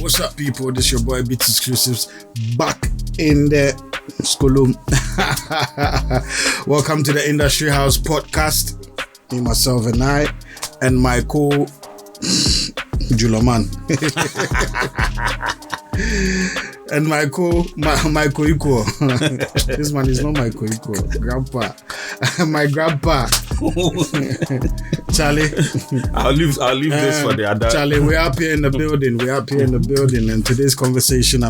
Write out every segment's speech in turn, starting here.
What's up, people? This is your boy Beats Exclusives back in the Skolum. Welcome to the Industry Haus Podcast. Me, myself, and I, and my Julaman. And my equal. This man is not my equal. Grandpa. My grandpa. Charlie. I'll leave this for the other. Charlie, we're up here in the building. And today's conversation,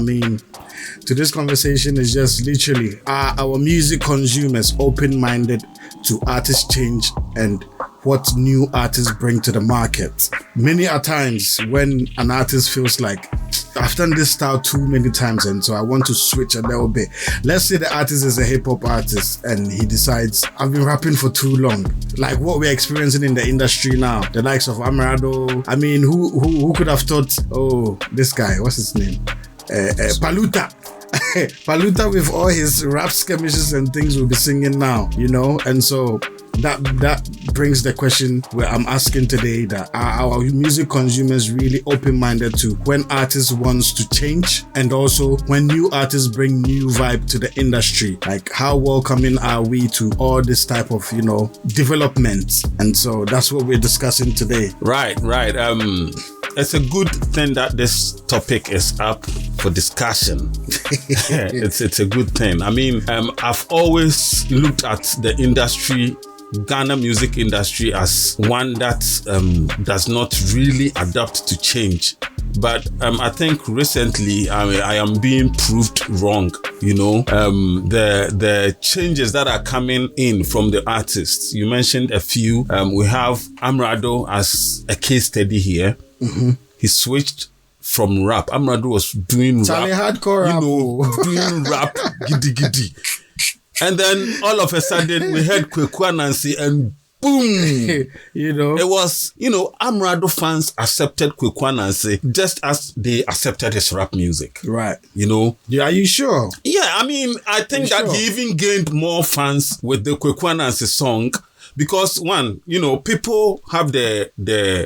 is just literally our music consumers open-minded to artist change and what new artists bring to the market. Many a times when an artist feels like, I've done this style too many times and so I want to switch a little bit. Let's say the artist is a hip-hop artist and he decides, I've been rapping for too long. Like what we're experiencing in the industry now, the likes of Amarado. I mean, who could have thought, oh, this guy, what's his name? Paluta. Paluta with all his rap skirmishes and things will be singing now, you know? And so that brings the question where I'm asking today, that are our music consumers really open-minded to when artists wants to change and also when new artists bring new vibe to the industry? Like how welcoming are we to all this type of, development? And so that's what we're discussing today. Right. It's a good thing that this topic is up for discussion. It's a good thing. I mean, I've always looked at the industry, Ghana music industry, as one that does not really adapt to change. But I think recently I am being proved wrong. The changes that are coming in from the artists. You mentioned a few. We have Amarado as a case study here. Mm-hmm. He switched from rap. Amarado was doing Charlie rap, hardcore rap, doing rap, giddy. And then all of a sudden we heard Kwekwa Nancy and boom, it was, Amarado fans accepted Kwekwa Nancy just as they accepted his rap music. Right. Yeah, are you sure? Yeah, I mean, I think that he even gained more fans with the Kwekwa Nancy song. Because one, people have the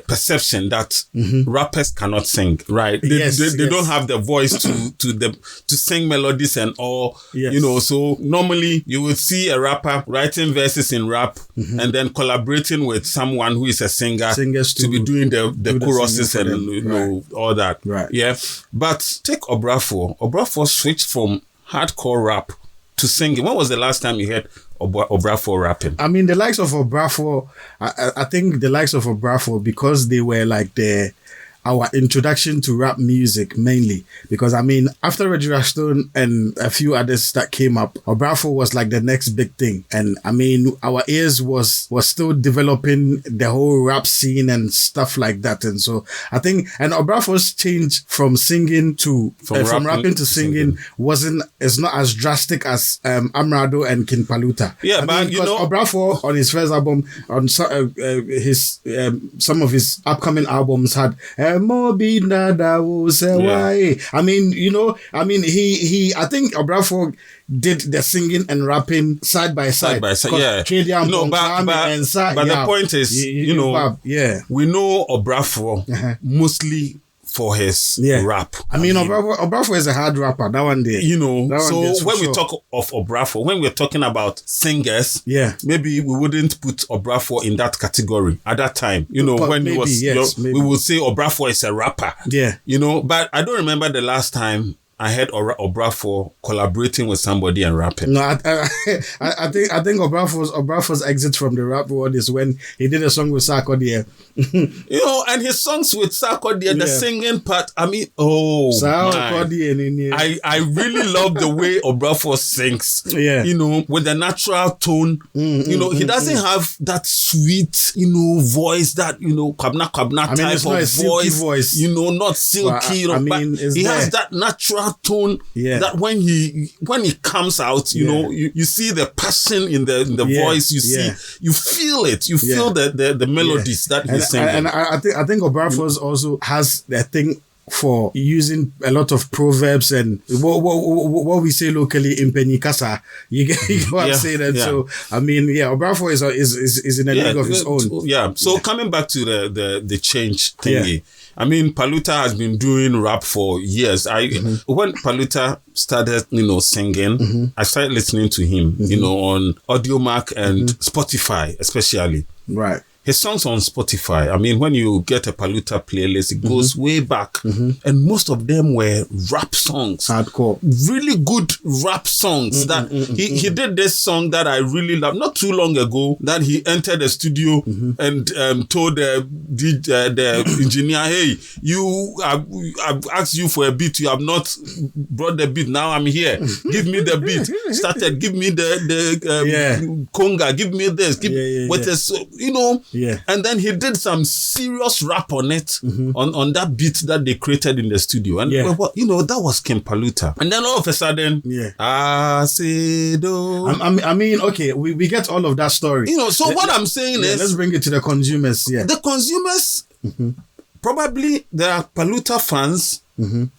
perception that rappers cannot sing, right? They don't have the voice to sing melodies and all. Yes. So normally you would see a rapper writing verses in rap and then collaborating with someone who is a singer to be doing the choruses and all that. Right. Yeah. But take Obrafo. Obrafo switched from hardcore rap to singing. When was the last time you heard Obrafo rapping? I mean, the likes of Obrafo, I think the likes of Obrafo, because they were like our introduction to rap music mainly. Because I mean, after Reggie Stone and a few others that came up, Obrafo was like the next big thing. And I mean, our ears was still developing the whole rap scene and stuff like that. And so I think, and Obrafo's change from singing to from rapping to singing is not as drastic as Amarado and King Paluta. Yeah, but because Obrafo on his first album, on some of his upcoming albums had Moby Nada was why. I mean, I think Obrafo did the singing and rapping side by side. Yeah. But the point is, we know Obrafo mostly for his rap. I mean, Obrafo is a hard rapper. That one day. So when we talk of Obrafo, when we're talking about singers, maybe we wouldn't put Obrafo in that category at that time. When maybe, he was, we would say Obrafo is a rapper. Yeah. But I don't remember the last time I heard Obrafo collaborating with somebody and rapping. No, I think Obrafo's exit from the rap world is when he did a song with Sarkodie. And his songs with Sarkodie, the singing part. I mean, Sarkodie. I really love the way Obrafo sings. Yeah. With the natural tone. He doesn't have that sweet, voice, that kwabna type of voice. Not silky. But he has that natural tone that when he comes out, you see the passion in the voice. You feel it. You feel the melodies that he's singing. And I think Obrafo also has the thing for using a lot of proverbs and what we say locally in Penikasa. You get what I'm saying? And so, I mean, Obrafo is in a league of his own. Yeah. So coming back to the change thingy. I mean, Paluta has been doing rap for years. When Paluta started, singing, I started listening to him, on Audiomack and Spotify, especially. Right. His songs on Spotify, I mean, when you get a Paluta playlist, it goes way back. And most of them were rap songs. Hardcore. Really good rap songs. That he did this song that I really love. Not too long ago, that he entered the studio and told the engineer, hey, I've asked you for a beat. You have not brought the beat. Now I'm here. Give me the beat. Started, give me the conga. Give me this. With this, Yeah. And then he did some serious rap on it, on that beat that they created in the studio. And, that was King Paluta. And then all of a sudden, I mean, okay, we get all of that story. So what I'm saying is... Let's bring it to the consumers, The consumers, probably there are Paluta fans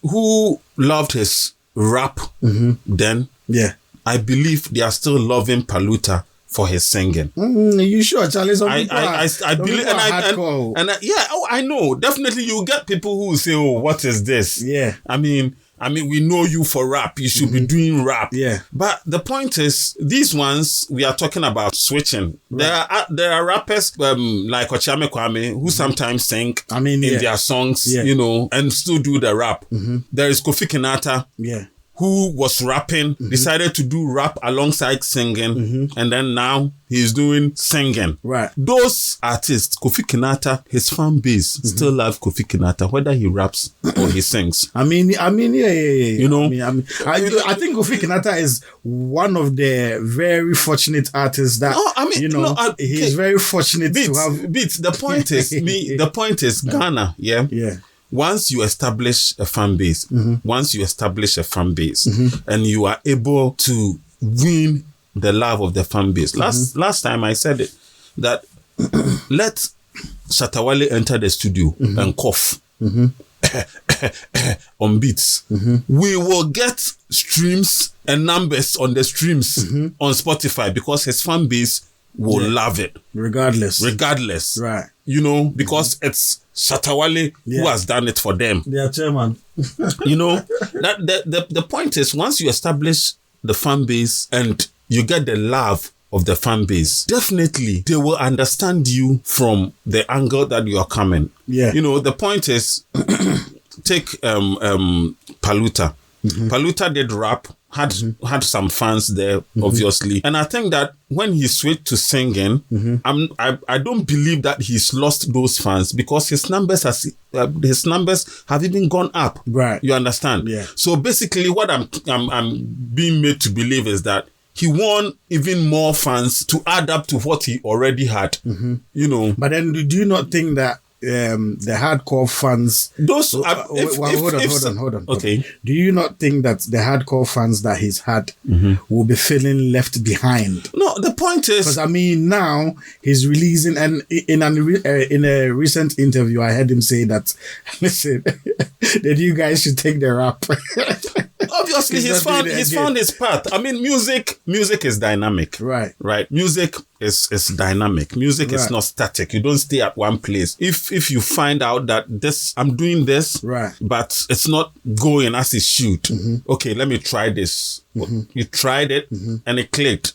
who loved his rap then. Yeah. I believe they are still loving Paluta for his singing. You sure, Charlie? I believe, I know. Definitely, you get people who will say, "Oh, what is this?" Yeah. I mean, we know you for rap. You should be doing rap. Yeah. But the point is, these ones we are talking about switching. Right. There are rappers like Ochame Kwame who sometimes sing in their songs, and still do the rap. There is Kofi Kinata. Yeah. Who was rapping, decided to do rap alongside singing, and then now he's doing singing. Right. Those artists, Kofi Kinata, his fan base still love Kofi Kinata, whether he raps or he sings. I mean, yeah. I think Kofi Kinata is one of the very fortunate artists that, he's very fortunate to have. The point is, Ghana, Yeah. Once you establish a fan base, and you are able to win the love of the fan base. Last time I said it, that let Shatawale enter the studio and cough on beats. We will get streams and numbers on the streams on Spotify because his fan base will love it. Regardless. Right. Because it's Shatawale who has done it for them. Yeah, chairman. That the point is, once you establish the fan base and you get the love of the fan base, definitely they will understand you from the angle that you are coming. Yeah. The point is, take Paluta. Paluta did rap, had some fans there, obviously. And I think that when he switched to singing, I don't believe that he's lost those fans because his numbers have even gone up. Right. You understand? Yeah. So basically what I'm being made to believe is that he won even more fans to add up to what he already had. But then do you not think that the hardcore fans, those hold on. Okay. Do you not think that the hardcore fans that he's had will be feeling left behind? No, the point is, because now he's releasing, and in a recent interview I heard him say that, listen, that you guys should take the rap. Obviously, he's found his path. I mean, music is dynamic. Right. Music is dynamic. Music is not static. You don't stay at one place. If you find out that I'm doing this, right, but it's not going as it should. Okay, let me try this. You tried it and it clicked.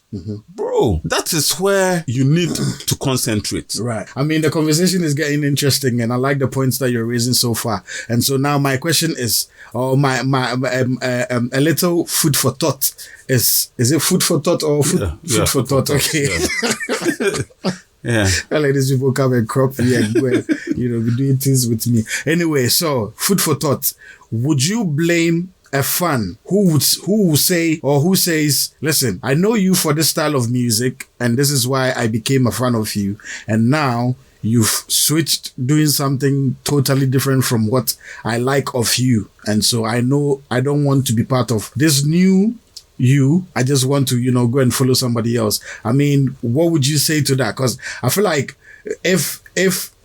Bro, that is where you need to concentrate. Right. I mean, the conversation is getting interesting and I like the points that you're raising so far. And so now my question is, a little food for thought is it food for thought or food for thought? Okay. Yeah. Like these people come and crop me and go and, be doing things with me. Anyway, so food for thought. Would you blame a fan who says, listen, I know you for this style of music and this is why I became a fan of you, and now you've switched doing something totally different from what I like of you, and so I know I don't want to be part of this new you. I just want to, go and follow somebody else. I mean, what would you say to that? Because I feel like if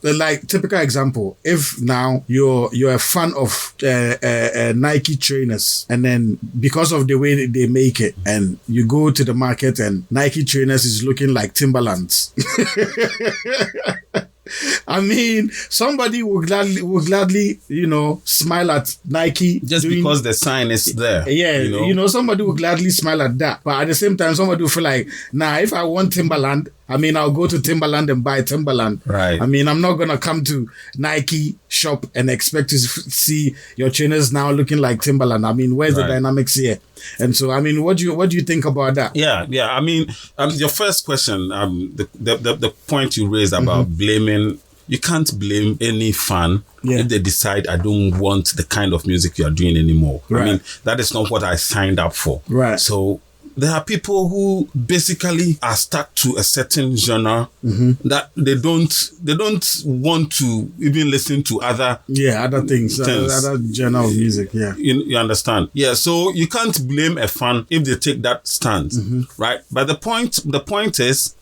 like typical example, if now you're a fan of Nike trainers, and then because of the way that they make it, and you go to the market and Nike trainers is looking like Timberlands. I mean, somebody will gladly, smile at Nike just because the sign is there. Yeah, somebody will gladly smile at that. But at the same time, somebody will feel like, nah, if I want Timberland, I mean, I'll go to Timberland and buy Timberland. Right. I mean, I'm not gonna come to Nike shop and expect to see your trainers now looking like Timberland. I mean, where's the dynamics here? And so, I mean, what do you think about that? Yeah. I mean, your first question, the point you raised about blaming. You can't blame any fan if they decide I don't want the kind of music you are doing anymore. Right. I mean, that is not what I signed up for. Right. So there are people who basically are stuck to a certain genre that they don't want to even listen to other things, other genre of music. Yeah, you understand? Yeah, so you can't blame a fan if they take that stance, right? But the point is,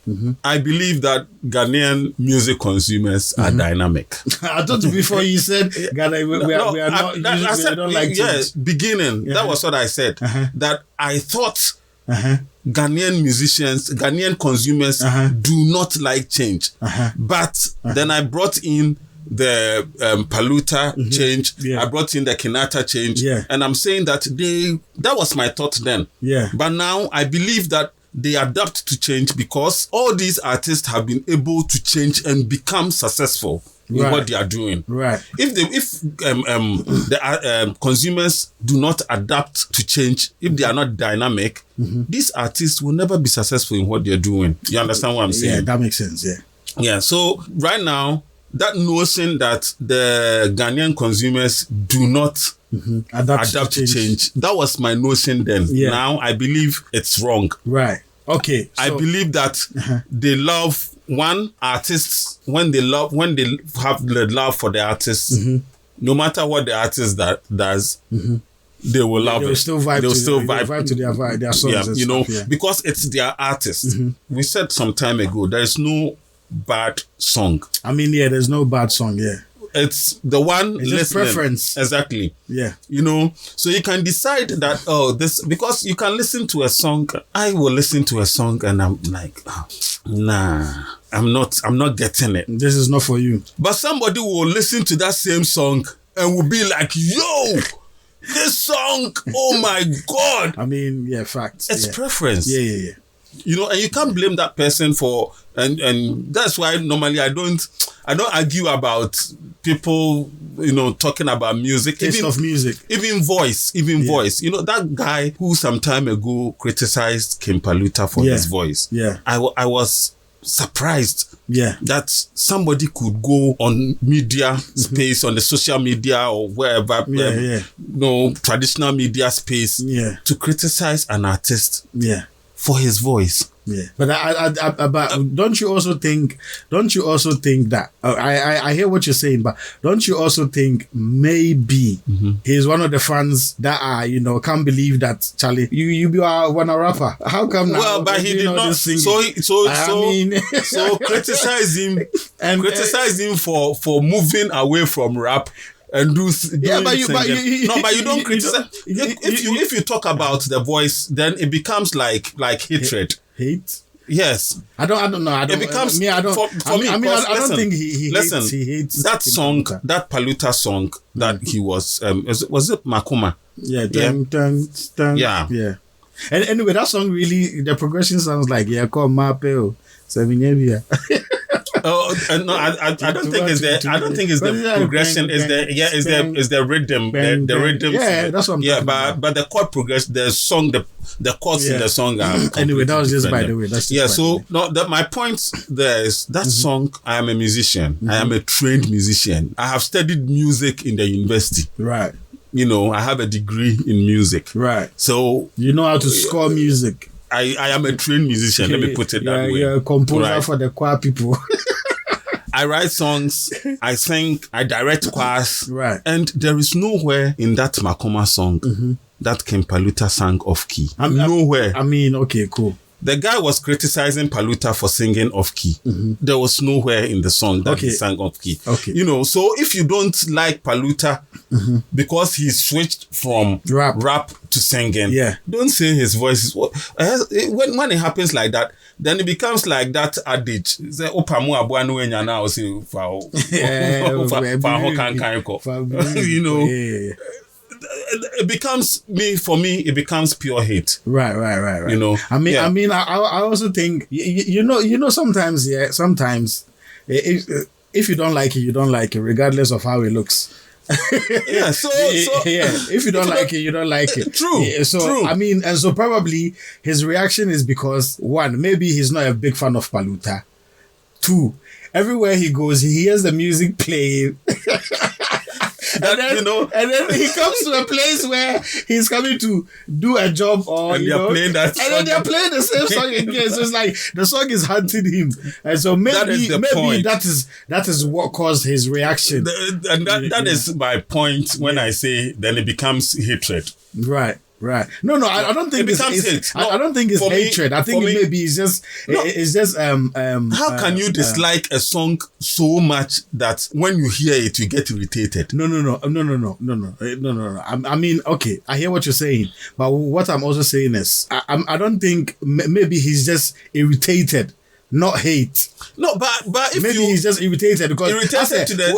I believe that Ghanaian music consumers are dynamic. I thought before you said Ghana, we are not. I don't like. Beginning. That was what I said. That I thought. Ghanaian consumers do not like change. But then I brought in the Paluta change. I brought in the Kinata change. And I'm saying that that was my thought then. But now I believe that they adapt to change because all these artists have been able to change and become successful in what they are doing. Right. If the consumers do not adapt to change, if they are not dynamic, these artists will never be successful in what they're doing. You understand what I'm saying? Yeah, that makes sense. Yeah. Yeah. So right now, that notion that the Ghanaian consumers do not adapt to change, that was my notion then. Yeah. Now I believe it's wrong. Right. Okay. So, I believe that they love one artists when they have the love for the artists, no matter what the artist does, they will love it. They'll still vibe to their songs. Yeah, because it's their artist. We said some time ago there is no bad song. I mean, there's no bad song. Yeah. It's the one it's preference. Exactly. Yeah. So you can decide that, this, because you can listen to a song. I will listen to a song and I'm like, nah, I'm not getting it. This is not for you. But somebody will listen to that same song and will be like, yo, this song, oh my God. I mean, facts. It's preference. Yeah. And you can't blame that person for, and that's why normally I don't argue about people, talking about music. Taste of music. Even voice. That guy who some time ago criticized King Paluta for his voice. Yeah. I was surprised. Yeah. That somebody could go on media space, on the social media or wherever, traditional media space, to criticize an artist. Yeah. For his voice. Yeah, but but don't you also think that I hear what you're saying, but don't you also think maybe he's one of the fans that are can't believe that Charlie you are one a rapper? How come now? Well, but he did not. So criticize him and criticize him for moving away from rap. And but you don't criticize. If you talk about the voice, then it becomes like hatred. Hate? Yes. I don't know. It becomes. I don't think he hates that song, that Paluta song that he was it Makuma? Yeah. Yeah. And anyway, that song really, the progression sounds like called Mapeo. No, I don't think it's the. I don't think it's the progression. Is the rhythm. The rhythm. Yeah, that's what I'm talking about. But the chord progression, the song, the chords in the song are. Anyway, that was just by the way. My point there is that song. I am a musician. I am a trained musician. I have studied music in the university. Right. I have a degree in music. Right. So you know how to score music. I am a trained musician. Let me put it that way. You're a composer for the choir people. I write songs, I sing, I direct choirs. Right. And there is nowhere in that Makoma song that King Paluta sang off key. Nowhere. I mean, okay, cool. The guy was criticizing Paluta for singing off key. There was nowhere in the song that he sang off key. Okay. So if you don't like Paluta because he switched from rap to singing, don't say his voice is when it happens like that, then it becomes like that adage. It becomes it becomes pure hate. Right. I also think sometimes if you don't like it, you don't like it, regardless of how it looks. If you don't like it, you don't like it. True. True. And so probably his reaction is because 1, maybe he's not a big fan of Paluta. 2, everywhere he goes, he hears the music playing. And then he comes to a place where he's coming to do a job, and they're playing that song. And then they're playing the same song again. So it's like the song is hunting him, and so maybe that is what caused his reaction. That is my point when I say then it becomes hatred. Right. No, I don't think it's I don't think it's hatred. I think maybe it's just how can you dislike a song so much that when you hear it you get irritated? No. I mean, okay, I hear what you're saying, but what I'm also saying is I don't think maybe he's just irritated. Not hate. No, but if maybe he's just irritated because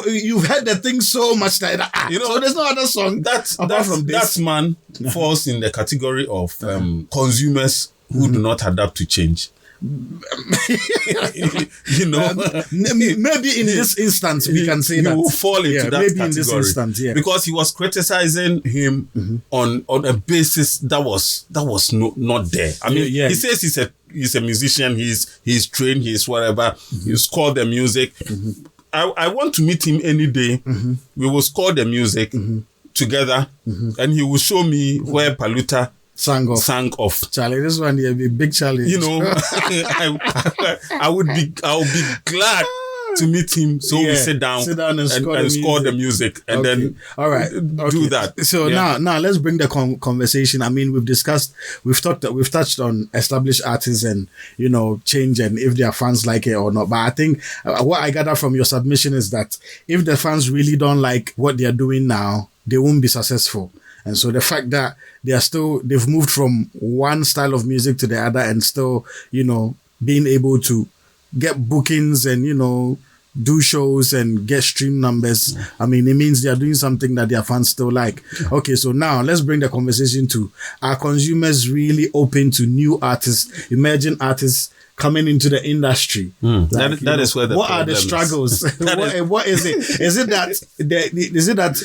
you've heard the thing so much that so there's no other song apart from this. That man falls in the category of consumers who do not adapt to change. Maybe in this instance we can say that he will fall into that maybe category in this instance, because he was criticizing him on a basis that was not there. I mean, he says he's a musician, he's trained, he's whatever, he scored the music. I want to meet him any day. We will score the music together, and he will show me where Paluta sang off. Charlie, this one will be a big challenge. I would be glad to meet him. So we sit down and score the music and then do that. So now let's bring the conversation. I mean, we've touched on established artists and change and if their fans like it or not. But I think what I gather from your submission is that if the fans really don't like what they're doing now, they won't be successful. And so the fact that they've moved from one style of music to the other and still, being able to get bookings and, do shows and get stream numbers. I mean, it means they are doing something that their fans still like. Okay, so now let's bring the conversation to, are consumers really open to new artists, emerging artists coming into the industry? That is where the what are the struggles? What is it? Is it that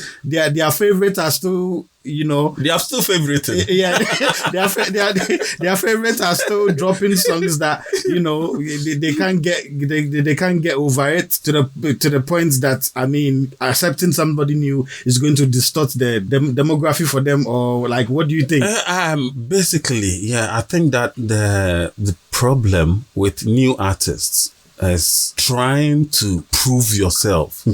their favorites are still they are still favoriting. Yeah, their favorites are still dropping songs that they can't get over it to the point that, I mean, accepting somebody new is going to distort the demography for them, or like, what do you think? Basically, I think that the problem with new artists is trying to prove yourself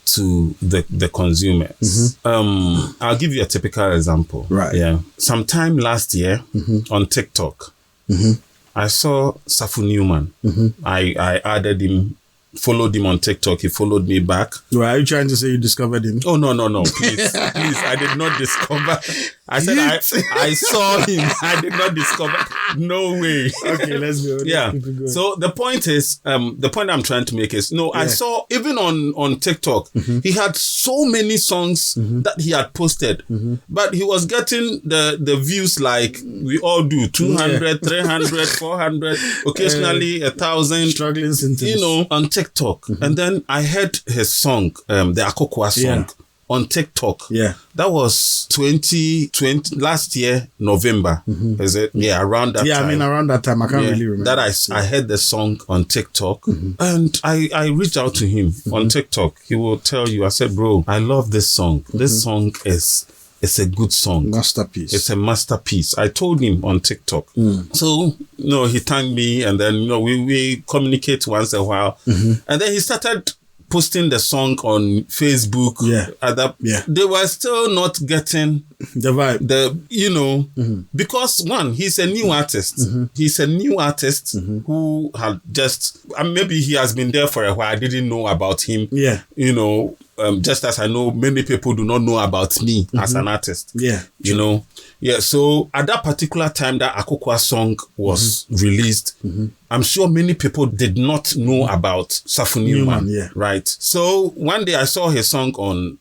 to the consumers. I'll give you a typical example. Right. Yeah. Sometime last year on TikTok, I saw Safu Newman. I added him, followed him on TikTok. He followed me back. Right. Are you trying to say you discovered him? Oh, no. Please. I did not discover. I said I saw him. I did not discover. No way. Okay, let's go. Yeah. So the point is, the point I'm trying to make is, I saw even on TikTok, he had so many songs that he had posted, but he was getting the views like we all do, 200, 300, 400, occasionally 1,000. Struggling symptoms. On TikTok. And then I heard his song, the Akokwa song. On TikTok. Yeah. That was 2020, last year, November. Is it? Yeah, around that time. Yeah, I mean, around that time. I can't really remember. That I heard the song on TikTok and I reached out to him on TikTok. He will tell you, I said, bro, I love this song. This song it's a good song. Masterpiece. It's a masterpiece. I told him on TikTok. So, he thanked me and then, we communicate once in a while. And then he started posting the song on Facebook, they were still not getting the vibe. Because one, he's a new artist. He's a new artist who had just, maybe he has been there for a while. I didn't know about him. Yeah. Just as I know, many people do not know about me as an artist. Yeah. So at that particular time that Akokwa song was released, I'm sure many people did not know about Safu Newman. Right. So one day I saw his song on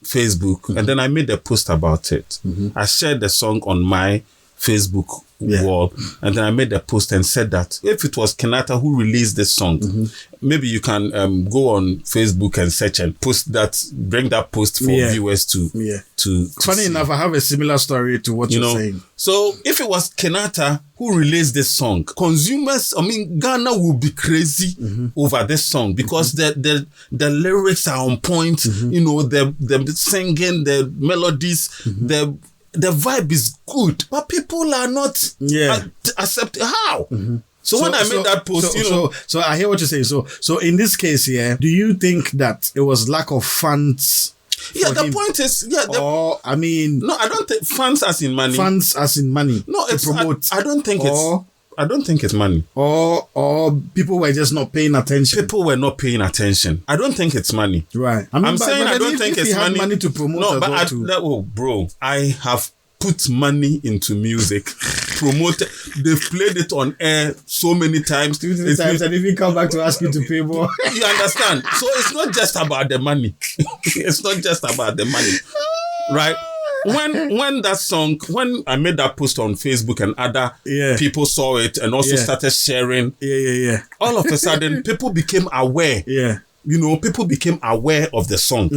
Facebook and then I made a post about it. I shared the song on my Facebook wall, and then I made a post and said that if it was Kenyatta who released this song, maybe you can go on Facebook and search and post that, bring that post for viewers to Funny enough, I have a similar story to what you're saying. So if it was Kenyatta who released this song, consumers, Ghana will be crazy over this song because the lyrics are on point, the singing, the melodies, the vibe is good, but people are not accepting. How? So when I made that post, So I hear what you're saying. So in this case here, do you think that it was lack of funds? The point is, no, I don't think funds as in money. Funds as in money. No, it's promote. I don't think it's money. Or people were just not paying attention. People were not paying attention. I don't think it's money. Right. I'm saying I don't think it's money to promote. No, but bro, I have put money into music, promoted. They've played it on air so many times. Too many times, and if you come back to ask you to pay more. You understand? So it's not just about the money. It's not just about the money, right? When that song, when I made that post on Facebook and other people saw it and also started sharing, all of a sudden people became aware. People became aware of the song,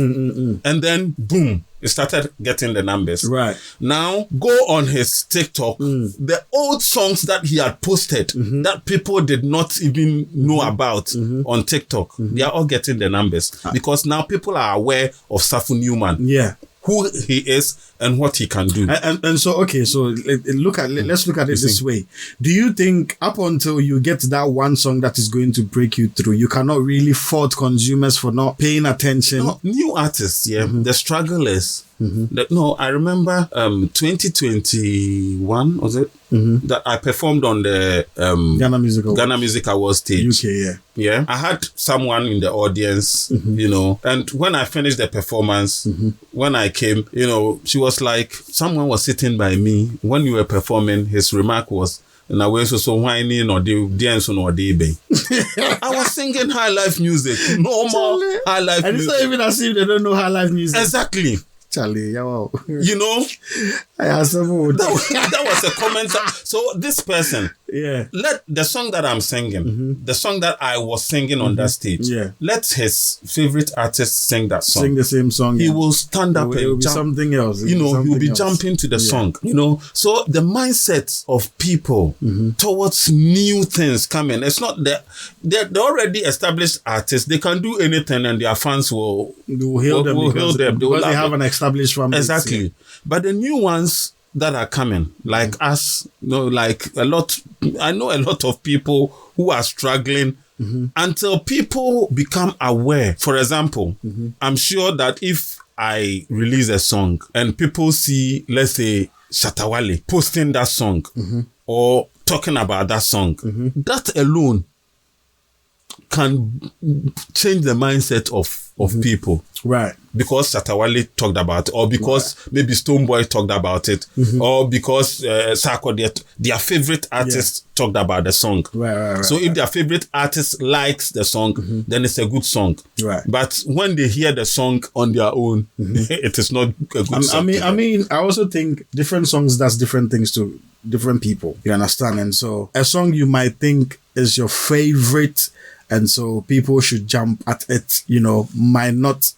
and then boom, it started getting the numbers. Right. Now go on his TikTok, the old songs that he had posted that people did not even know about on TikTok, they are all getting the numbers because now people are aware of Safu Newman. Yeah. Who he is and what he can do. And so, okay, so let's look at it this way. Do you think up until you get that one song that is going to break you through, you cannot really fault consumers for not paying attention? No, new artists, the struggle is, I remember 2021, was it? That I performed on the Ghana Music Awards stage. UK, Yeah. I had someone in the audience, and when I finished the performance, when I came, she was like, someone was sitting by me when you were performing. His remark was, and I was so whining or the dance on or the I was singing high life music, normal high life music. And it's not even as if they don't know high life music. Exactly. Charlie, wow. That was a comment. So this person, let the song that I'm singing, the song that I was singing on that stage, let his favorite artist sing that song. Sing the same song. He will stand up and jump. Something else. He'll be jumping to the song. So the mindset of people towards new things coming. It's not that they're already established artists. They can do anything, and their fans will hail them because they have an established family. Exactly. But the new ones that are coming, like us, like I know a lot of people who are struggling until people become aware. For example, I'm sure that if I release a song and people see, let's say, Shatawale posting that song or talking about that song, that alone can change the mindset of people. Right. Because Shatawale talked about it, or because maybe Stonebwoy talked about it, or because Sako, their favorite artist talked about the song. Right. So if their favorite artist likes the song, then it's a good song. Right. But when they hear the song on their own, it is not a good song. I also think different songs does different things to different people. You understand? And so a song you might think is your favorite, and so people should jump at it, might not.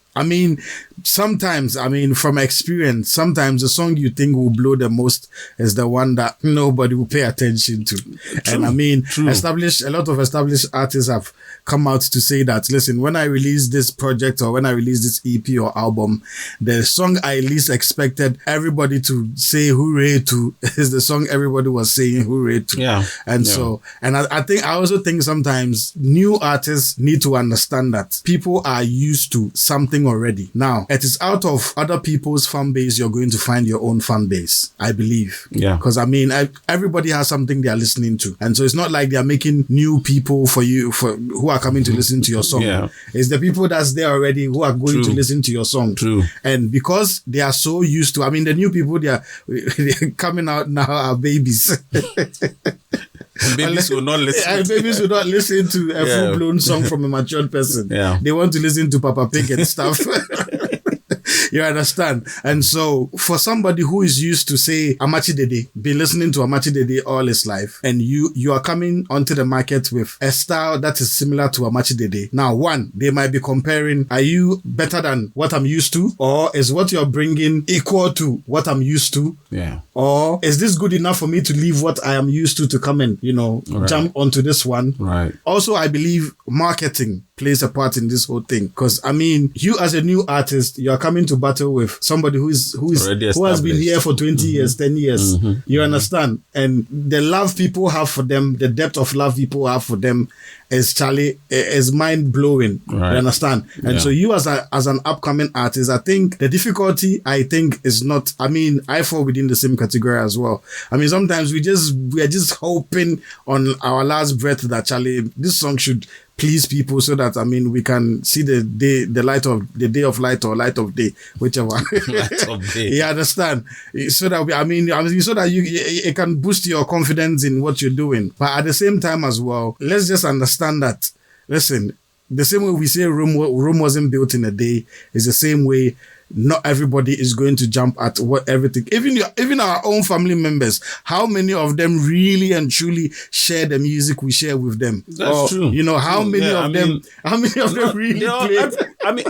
sometimes, I mean, from experience, sometimes the song you think will blow the most is the one that nobody will pay attention to. True. And I mean, True. a lot of established artists have come out to say that, listen, when I release this project or when I release this EP or album, the song I least expected everybody to say hooray to is the song everybody was saying hooray to. Yeah. And so, and I also think sometimes new artists need to understand that people are used to something already. Now, it is out of other people's fan base you're going to find your own fan base, I believe. Yeah. Because I mean, everybody has something they are listening to. And so it's not like they're making new people for you, who are coming to listen to your song. Yeah. It's the people that's there already who are going to listen to your song. True. And because they are so used to, I mean, the new people they're coming out now are babies. And babies will not listen. And babies will not listen to a full-blown song from a matured person. Yeah. They want to listen to Papa Pig and stuff. You understand? And so for somebody who is used to, say, Amachi Dede, been listening to Amachi Dede all his life, and you are coming onto the market with a style that is similar to Amachi Dede. Now, one, they might be comparing, are you better than what I'm used to? Or is what you're bringing equal to what I'm used to? Yeah. Or is this good enough for me to leave what I am used to come and, jump onto this one? Right. Also, I believe marketing plays a part in this whole thing. Because, I mean, you as a new artist, you are coming to battle with somebody who has been here for 20 years, 10 years. You understand? And the love people have for them, the depth of love people have for them is mind blowing. Right. You understand? And so you as an upcoming artist, I think the difficulty is not, I mean, I fall within the same category as well. I mean, sometimes we are just hoping on our last breath that this song should please people so that, I mean, we can see the light of the day of light or light of day, whichever. Light of day. You understand? So that so that it can boost your confidence in what you're doing. But at the same time as well, let's just understand that, listen, the same way we say Rome wasn't built in a day is the same way not everybody is going to jump at everything. Even our own family members, how many of them really and truly share the music we share with them? That's true. How many of them really play?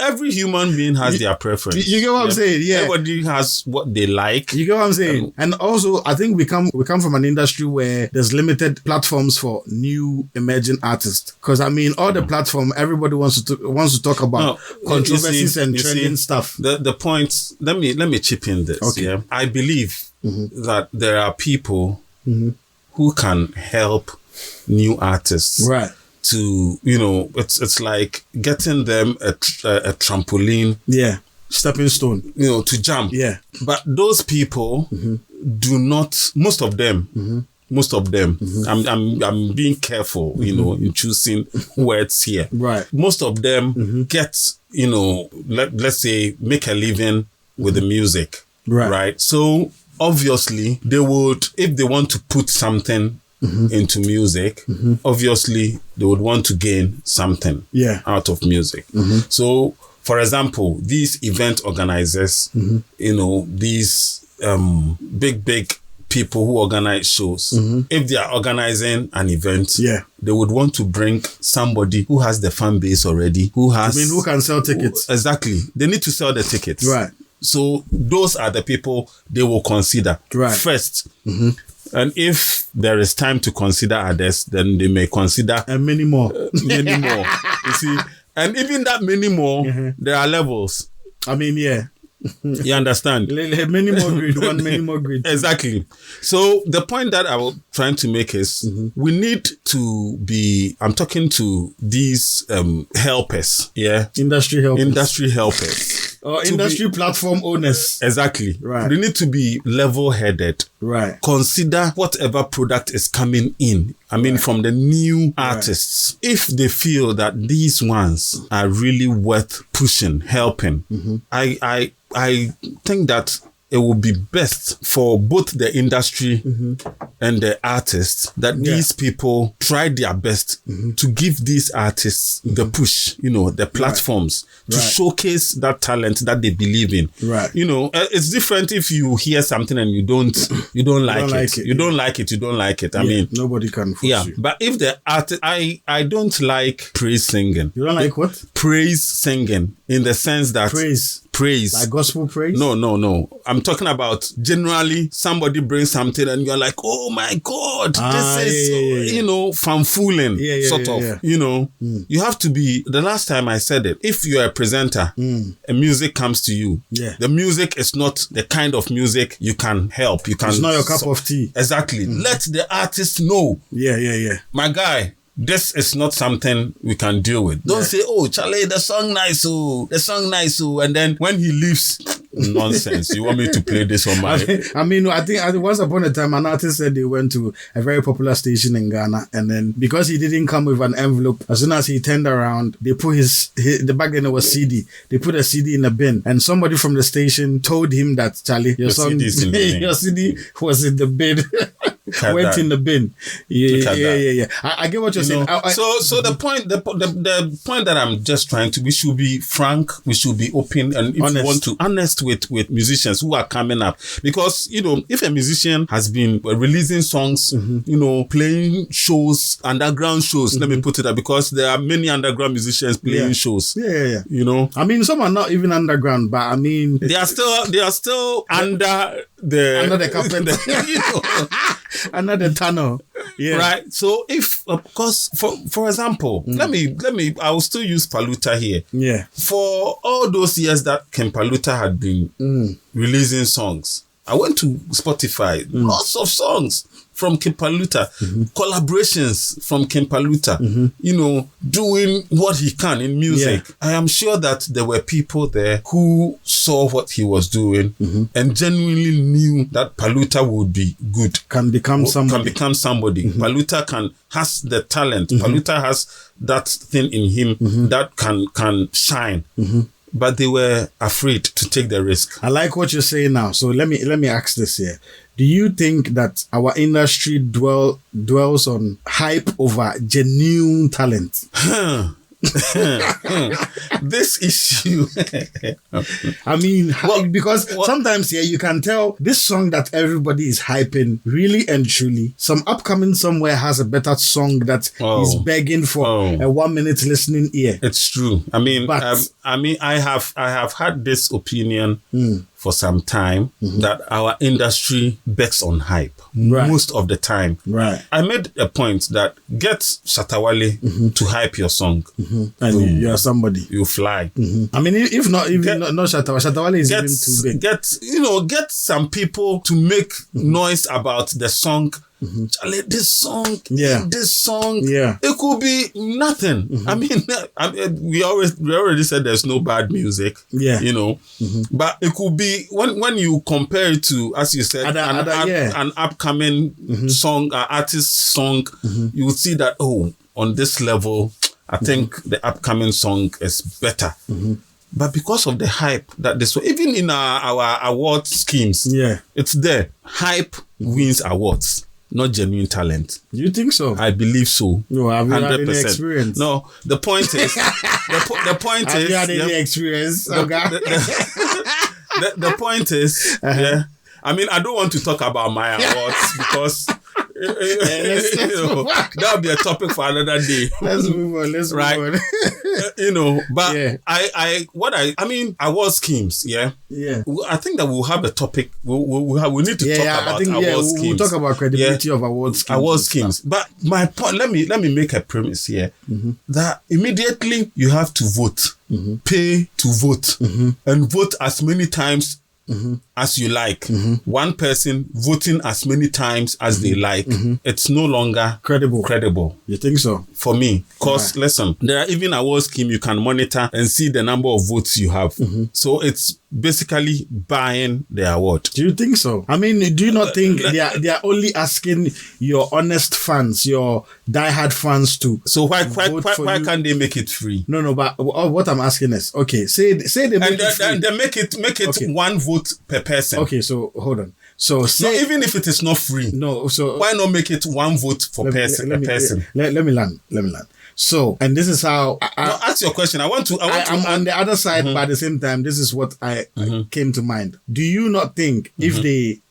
Every human being has their preference. You get what I'm saying? Yeah. Everybody has what they like. You get what I'm saying? And also, I think we come from an industry where there's limited platforms for new emerging artists. Because I mean, all the platform, everybody wants to talk about controversies and trending stuff. The point. Let me chip in this. Okay. Yeah? I believe that there are people who can help new artists. Right. To it's like getting them a trampoline. Yeah. Stepping stone. To jump. Yeah. But those people do not. Most of them. I'm being careful, in choosing words here. Right. Most of them get, let's say, make a living with the music. Right. So obviously they would, if they want to put something into music, obviously they would want to gain something out of music. So, for example, these event organizers, these big people who organize shows, if they are organizing an event, they would want to bring somebody who has the fan base already, who can sell tickets. Exactly. They need to sell the tickets. Right. So those are the people they will consider first. And if there is time to consider others, then they may consider many more. You see, and even that many more, there are levels. I mean, yeah. You understand? Many more grid. Exactly. So the point that I was trying to make is we need to be, I'm talking to these helpers, industry helpers. Or industry platform owners. Exactly. Right. They need to be level-headed. Right. Consider whatever product is coming in. I mean, from the new artists. If they feel that these ones are really worth pushing, helping, I think that it would be best for both the industry and the artists that these people try their best to give these artists the push, the platforms to showcase that talent that they believe in. Right. It's different if you hear something and you don't like it. You don't like it. I mean, nobody can force you. But if the artist, I don't like praise singing. You don't like what? Praise singing in the sense that praise praise. Like gospel praise? No. I'm talking about generally somebody brings something and you're like, oh my God, this is, you know, fanfooling, sort of. You know, you have to be, the last time I said it, if you're a presenter and music comes to you, the music is not the kind of music you can help. It's not your cup of tea. Exactly. Let the artist know. My guy, this is not something we can deal with. Don't say, oh, Charlie, the song nice, and then when he leaves, nonsense. You want me to play this on my... I think once upon a time, an artist said they went to a very popular station in Ghana, and then because he didn't come with an envelope, as soon as he turned around, they put the back then it was CD. They put a CD in a bin, and somebody from the station told him that, Charlie, your CD was in the bin. Went in the bin. Yeah. I get what you're saying. So the point that I'm just trying to, we should be frank, we should be open, and if you want to, honest with musicians who are coming up, because you know, if a musician has been releasing songs, you know, playing shows, underground shows, let me put it that, because there are many underground musicians playing shows. You know, I mean, some are not even underground, but I mean, they are still under the carpet, you know. Another tunnel. Right. So if, because for example, let me, I will still use Paluta here. For all those years that Ken Paluta had been releasing songs, I went to Spotify, lots of songs from Ken Paluta, collaborations from Ken Paluta, you know, doing what he can in music. I am sure that there were people there who saw what he was doing and genuinely knew that Paluta would be good. Can become somebody. Paluta has the talent. Paluta has that thing in him that can shine. But they were afraid to take the risk. I like what you're saying now. So let me ask this here. Do you think that our industry dwells on hype over genuine talent? This issue. I mean, because sometimes you can tell this song that everybody is hyping, really and truly, some upcoming somewhere has a better song that is begging for a 1 minute listening ear. It's true. I mean, I have had this opinion for some time that our industry bets on hype most of the time. I made a point that get Shatawale to hype your song. And you are somebody. You fly. I mean, if not Shatawale is even too big. Get some people to make noise about the song. Charlie, this song, it could be nothing. I mean, we already said there's no bad music, you know, but it could be when you compare it to, as you said, an upcoming song, artist song, you would see that, on this level, I think the upcoming song is better. But because of the hype that this way, even in our award schemes, it's there. Hype wins awards. Not genuine talent. Do you think so? I believe so. No, have you had any experience? No, the point is, the point is, have you had any experience? The point is, I mean, I don't want to talk about my awards because that would be a topic for another day. Let's move on. You know, but I mean, award schemes, I think that we'll have a topic. We need to talk about award schemes. We'll talk about credibility of award schemes. Award schemes. But my point, let me make a premise here that immediately you have to vote, pay to vote, and vote as many times as you like. One person voting as many times as they like. It's no longer credible. You think so? For me. Because, listen, there are even award scheme you can monitor and see the number of votes you have. So it's basically buying the award. Do you think so? I mean, do you not think they are only asking your honest fans, your diehard fans to? So why can't they make it free? No, but what I'm asking is, okay, say they make it free. And they make it one vote per person. Okay, so hold on. So even if it is not free, why not make it one vote for person? Let me land. So, and this is how ask your question. I'm on the other side, but at the same time, this is what I came to mind. Do you not think if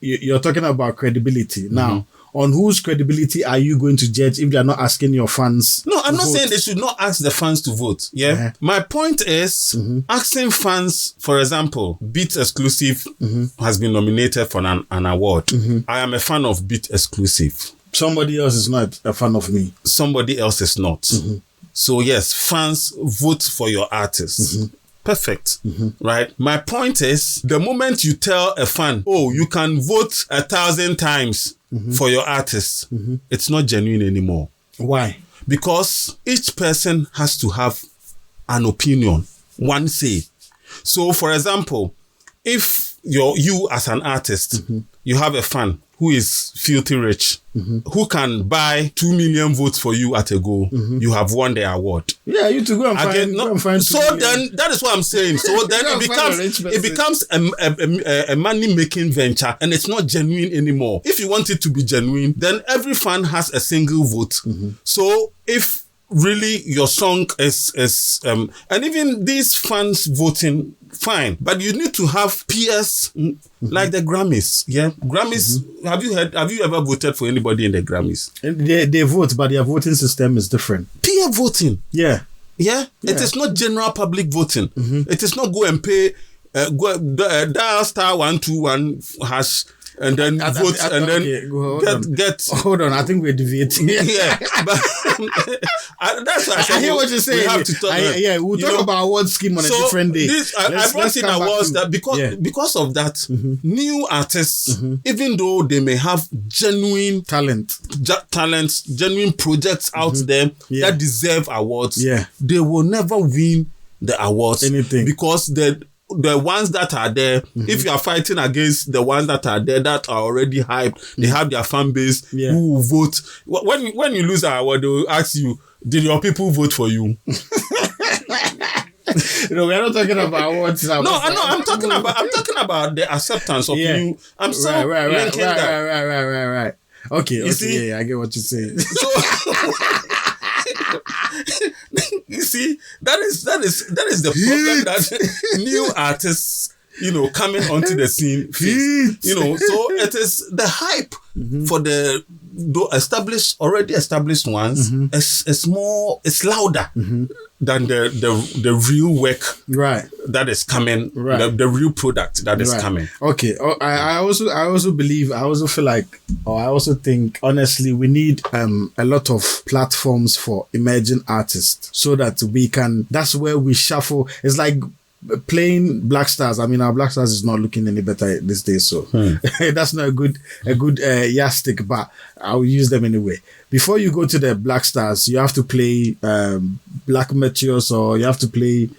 you're talking about credibility now, on whose credibility are you going to judge if they are not asking your fans? No, I'm not saying they should not ask the fans to vote. Yeah. Uh-huh. My point is asking fans, for example, Beat Exclusive has been nominated for an award. I am a fan of Beat Exclusive. Somebody else is not a fan of me. Somebody else is not. So yes, fans vote for your artists. Perfect. Right? My point is, the moment you tell a fan, oh, you can vote 1,000 times for your artist, it's not genuine anymore. Why? Because each person has to have an opinion, one say. So, for example, if you as an artist, you have a fan who is filthy rich, who can buy 2 million votes for you at a go, you have won the award. Yeah, you to go and find so then, that is what I'm saying. So then it becomes a money-making venture, and it's not genuine anymore. If you want it to be genuine, then every fan has a single vote. So if really your song is and even these fans voting, fine, but you need to have peers like the Grammys. Yeah, Grammys. Have you ever voted for anybody in the Grammys? They vote, but their voting system is different. Peer voting. Yeah. It is not general public voting. It is not go and pay dial *121# and then vote and then get. Hold on, I think we're deviating. Yeah, but that's why I hear what you're saying. We have to talk. We'll talk about award scheme on a different day. I brought in awards that because of that, new artists, even though they may have genuine talents, genuine projects out there that deserve awards, they will never win the awards. Anything. Because the ones that are there, if you are fighting against the ones that are there that are already hyped, they have their fan base who will vote. When you lose an award, they will ask you, did your people vote for you? No, we're not talking about awards. No, I'm talking about the acceptance of you. I'm so linking that. Right. Okay, I get what you're saying. So you see, that is the problem that new artists, coming onto the scene face. So it is the hype for the already established ones. It's louder than the real work that is coming, the real product that is coming. Okay. I also believe, I also think, honestly, we need a lot of platforms for emerging artists so that that's where we shuffle. It's like playing Black Stars. I mean, our Black Stars is not looking any better these days, so that's not a good yardstick, but I'll use them anyway. Before you go to the Black Stars, you have to play Black Meteors, or you have to play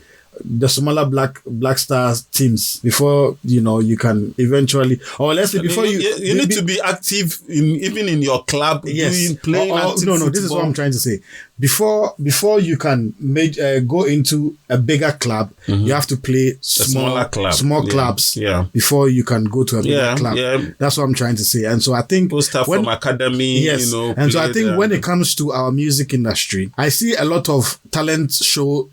the smaller Black Stars teams before you can eventually, or let's say before you need to be active even in your club. Yes, playing no. This is what I'm trying to say. Before you can go into a bigger club, you have to play small clubs. Yeah. Before you can go to a bigger club. Yeah. That's what I'm trying to say. And so I think from academy. Yes. And so I think when it comes to our music industry, I see a lot of talent show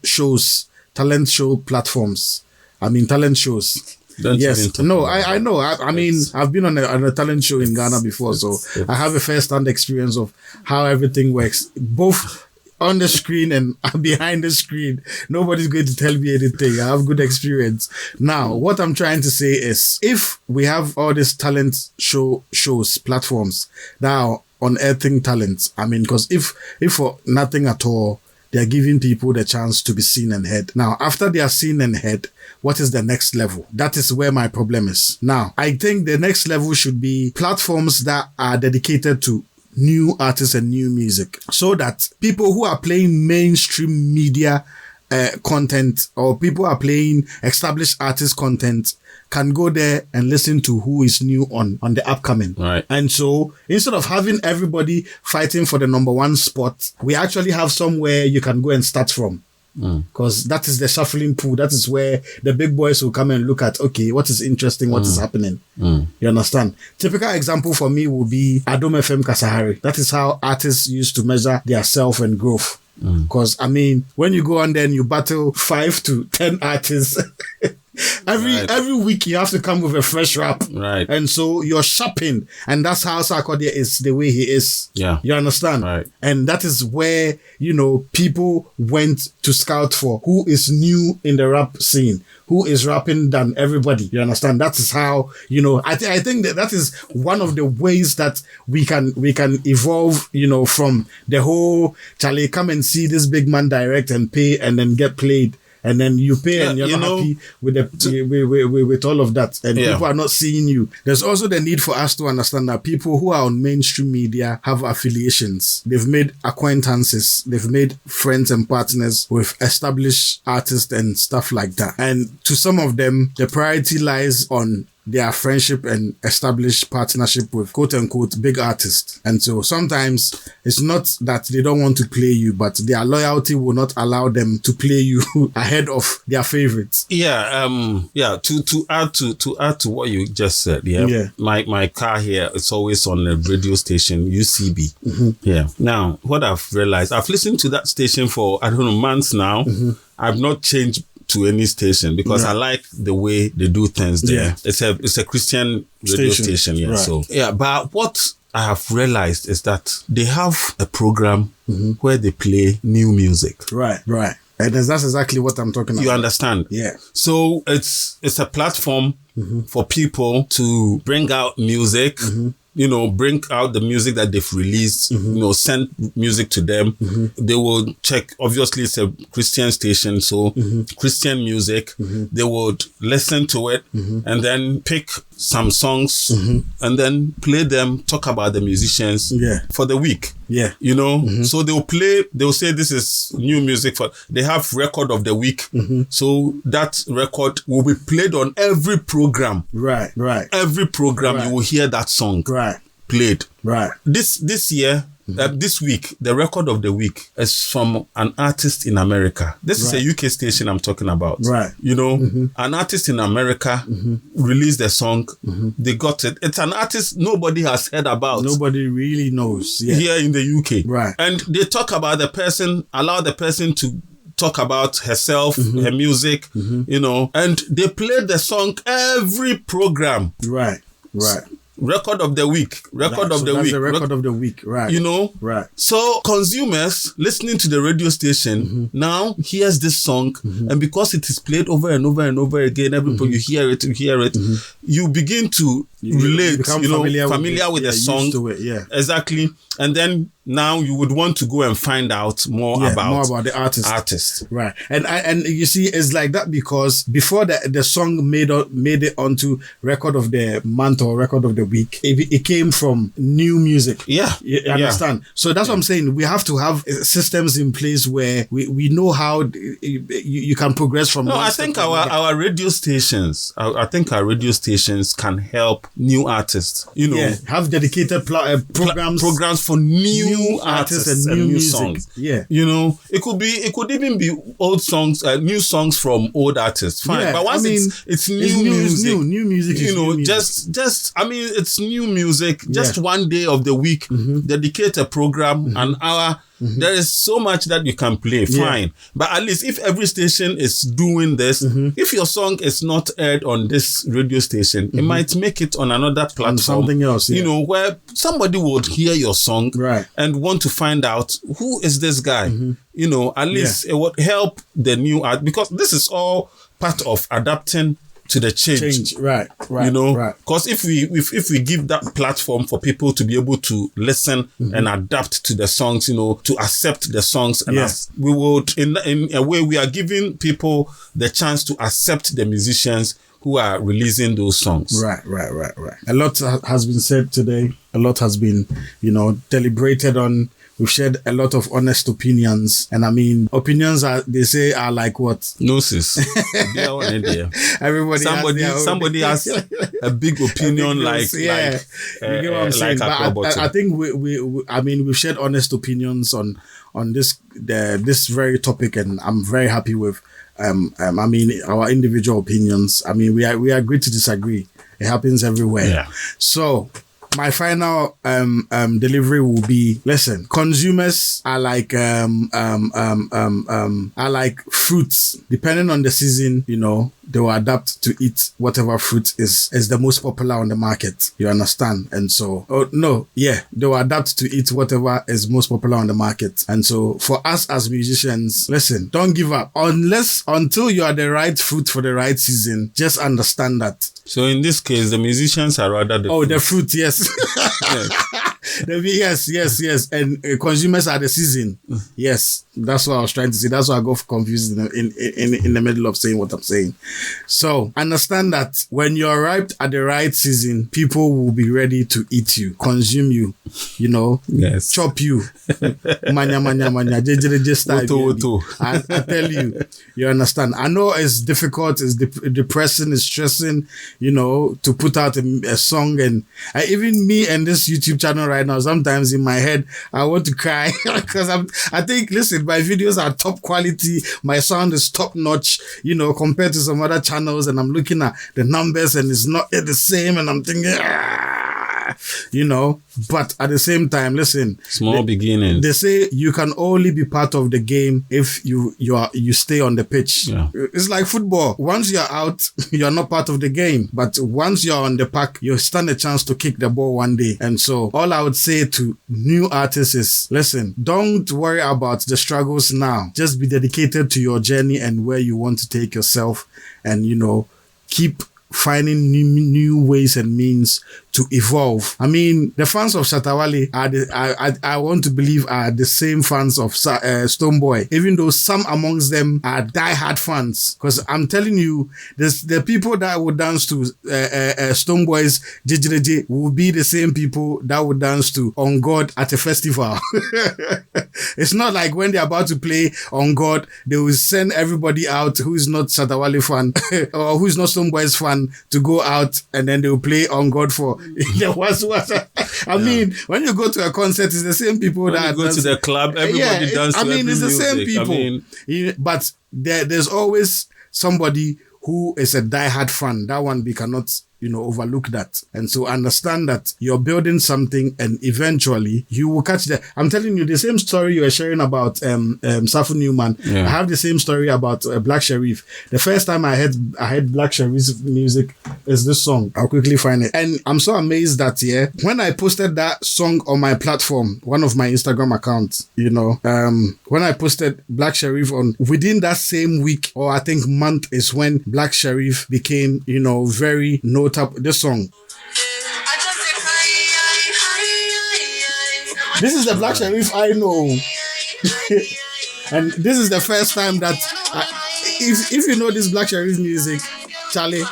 platforms. I mean, talent shows. Yes. No, I know. I mean, I've been on a talent show in Ghana before, so I have a first-hand experience of how everything works, both on the screen and behind the screen. Nobody's going to tell me anything. I have good experience. Now, what I'm trying to say is, if we have all these talent shows, platforms that are unearthing talents, I mean, because if for nothing at all, they're giving people the chance to be seen and heard. Now, after they are seen and heard, what is the next level? That is where my problem is. Now, I think the next level should be platforms that are dedicated to new artists and new music, so that people who are playing mainstream media content, or people who are playing established artist content, can go there and listen to who is new on the upcoming. Right. And so instead of having everybody fighting for the number one spot, we actually have somewhere you can go and start from. Because that is the shuffling pool. That is where the big boys will come and look at, okay, what is interesting, what is happening. You understand? Typical example for me will be Adom FM Kasahari. That is how artists used to measure their self and growth. Because, I mean, when you go on there and you battle 5 to 10 artists, Every week you have to come with a fresh rap. Right. And so you're shopping. And that's how Sarkodie is the way he is. Yeah. You understand? Right. And that is where, people went to scout for who is new in the rap scene, who is rapping than everybody. You understand? That is how, I think that is one of the ways that we can evolve, from the whole, Charlie, come and see this big man direct and pay and then get played. And then you pay and you're not happy with with all of that. And people are not seeing you. There's also the need for us to understand that people who are on mainstream media have affiliations. They've made acquaintances. They've made friends and partners with established artists and stuff like that. And to some of them, the priority lies on their friendship and established partnership with quote unquote big artists. And so sometimes it's not that they don't want to play you, but their loyalty will not allow them to play you ahead of their favorites. Yeah. To add to what you just said. Yeah. My car here, it's always on the radio station, UCB. Mm-hmm. Yeah. Now, what I've realized, I've listened to that station for, months now. Mm-hmm. I've not changed to any station because I like the way they do things there. Yeah. It's a Christian radio station. Yeah. Right. So but what I have realized is that they have a program where they play new music. Right. And that's exactly what I'm talking about. You understand? Yeah. So it's a platform for people to bring out music. Bring out the music that they've released, send music to them. They will check, obviously it's a Christian station, so Christian music, they would listen to it and then pick some songs and then play them, talk about the musicians for the week. Yeah. So they'll say this is new music they have record of the week. So that record will be played on every program. Right. Every program you will hear that song. Right. Played. Right. This year, this week, the record of the week is from an artist in America. This is a UK station I'm talking about. Right. An artist in America released a song. They got it. It's an artist nobody has heard about. Nobody really knows. Yeah. Here in the UK. Right. And they talk about the person, allow the person to talk about herself, her music, and they played the song every program. Right. Record of the week. Record of the week. Right. Right. So consumers listening to the radio station now hears this song, and because it is played over and over and over again, every time you hear it, you begin to relate, familiar with the song. To it, yeah. Exactly. And then now you would want to go and find out more about the artist. Right. And you see, it's like that because before the song made it onto record of the month or record of the week, it came from new music. Yeah. You understand? So that's what I'm saying. We have to have systems in place where we know how you can progress from. No, I think our radio stations, our radio stations can help new artists. Have dedicated programs for new artists and new songs. Yeah. It could even be old songs, new songs from old artists. Fine. Yeah, but once it's new music. New music. It's new music. Just one day of the week, dedicate a program, an hour. There is so much that you can play. Fine. But at least if every station is doing this, if your song is not aired on this radio station, it might make it on another platform. On something else. Yeah. Where somebody would hear your song and want to find out who is this guy. At least it would help the new art, because this is all part of adapting to the change. Right. Because if we give that platform for people to be able to listen and adapt to the songs, to accept the songs, and we would, in a way, we are giving people the chance to accept the musicians who are releasing those songs. Right. A lot has been said today. A lot has been, deliberated on. We've shared a lot of honest opinions. And opinions are like what? Gnosis. Somebody has a big opinion, like you get what I'm saying. But I think we've shared honest opinions on this very topic, and I'm very happy with our individual opinions. We agree to disagree. It happens everywhere. Yeah. So my final delivery will be: listen, consumers are like fruits. Depending on the season, they will adapt to eat whatever fruit is the most popular on the market. You understand? And so, they will adapt to eat whatever is most popular on the market. And so for us as musicians, listen, don't give up until you are the right fruit for the right season. Just understand that. So in this case, the musicians are rather the fruit. The fruit, yes. Yes. And consumers are the season. Yes, that's what I was trying to say. That's why I got confused in the middle of saying what I'm saying. So understand that when you're ripe at the right season, people will be ready to eat you, consume you, yes, chop you. Manya, just I tell you, you understand. I know it's difficult, it's depressing, it's stressing, to put out a song, and even me and this YouTube channel right now, sometimes in my head I want to cry because I think, listen, my videos are top quality, my sound is top notch, compared to some other channels, and I'm looking at the numbers and it's not the same, and I'm thinking, but at the same time, listen, small beginnings. They say you can only be part of the game if you stay on the pitch. Yeah. It's like football. Once you're out, you're not part of the game. But once you're on the park, you stand a chance to kick the ball one day. And so all I would say to new artists is, listen, don't worry about the struggles now. Just be dedicated to your journey and where you want to take yourself, and keep finding new ways and means to evolve. I mean, the fans of Shatta Wale I want to believe are the same fans of Stonebwoy, even though some amongst them are die-hard fans. Because I'm telling you, the people that would dance to Stonebwoy's JJJ will be the same people that would dance to On God at a festival. It's not like when they're about to play On God, they will send everybody out who is not Shatta Wale fan or who is not Stonebwoy's fan to go out, and then they will play On God for I mean, when you go to a concert, it's the same people when that you go to the club, everybody dances. It's the same people. But there's always somebody who is a diehard fan. That one we cannot overlook that. And so understand that you're building something, and eventually you will catch that. I'm telling you, the same story you were sharing about Safu Newman. Yeah. I have the same story about Black Sherif. The first time I heard Black Sherif's music is this song. I'll quickly find it. And I'm so amazed that when I posted that song on my platform, one of my Instagram accounts, when I posted Black Sherif within that same week, or I think month, is when Black Sherif became, very notable. This song. This is the Black Sherif I know. And this is the first time that if you know this Black Sherif music, Charlie,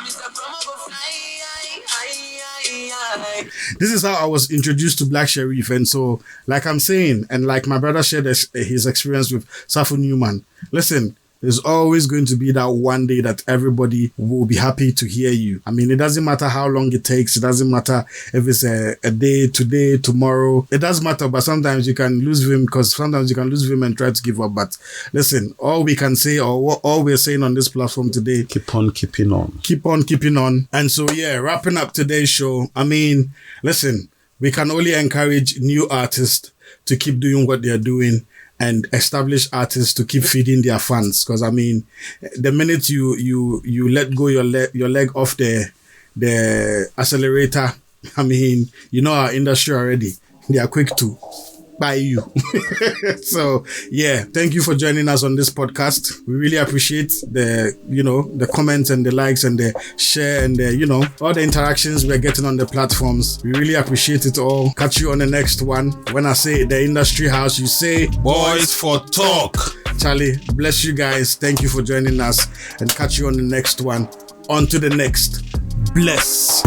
this is how I was introduced to Black Sherif. And so, like I'm saying, and like my brother shared his experience with Safu Newman, listen, there's always going to be that one day that everybody will be happy to hear you. I mean, it doesn't matter how long it takes. It doesn't matter if it's a day, today, tomorrow. It does matter, but sometimes you can lose vim, because sometimes you can lose vim and try to give up. But listen, all we can say, or all we're saying on this platform today, keep on keeping on. Keep on keeping on. And so, wrapping up today's show, I mean, listen, we can only encourage new artists to keep doing what they're doing, and established artists to keep feeding their fans. Because I mean, the minute you let go your leg off the accelerator, I mean, our industry already, they are quick to buy you. So thank you for joining us on this podcast. We really appreciate the comments and the likes and the share and the all the interactions we're getting on the platforms. We really appreciate it all. Catch you on the next one. When I say the Industry House, you say Boys for Talk. Charlie, bless you guys. Thank you for joining us, and catch you on the next one. On to the next. Bless.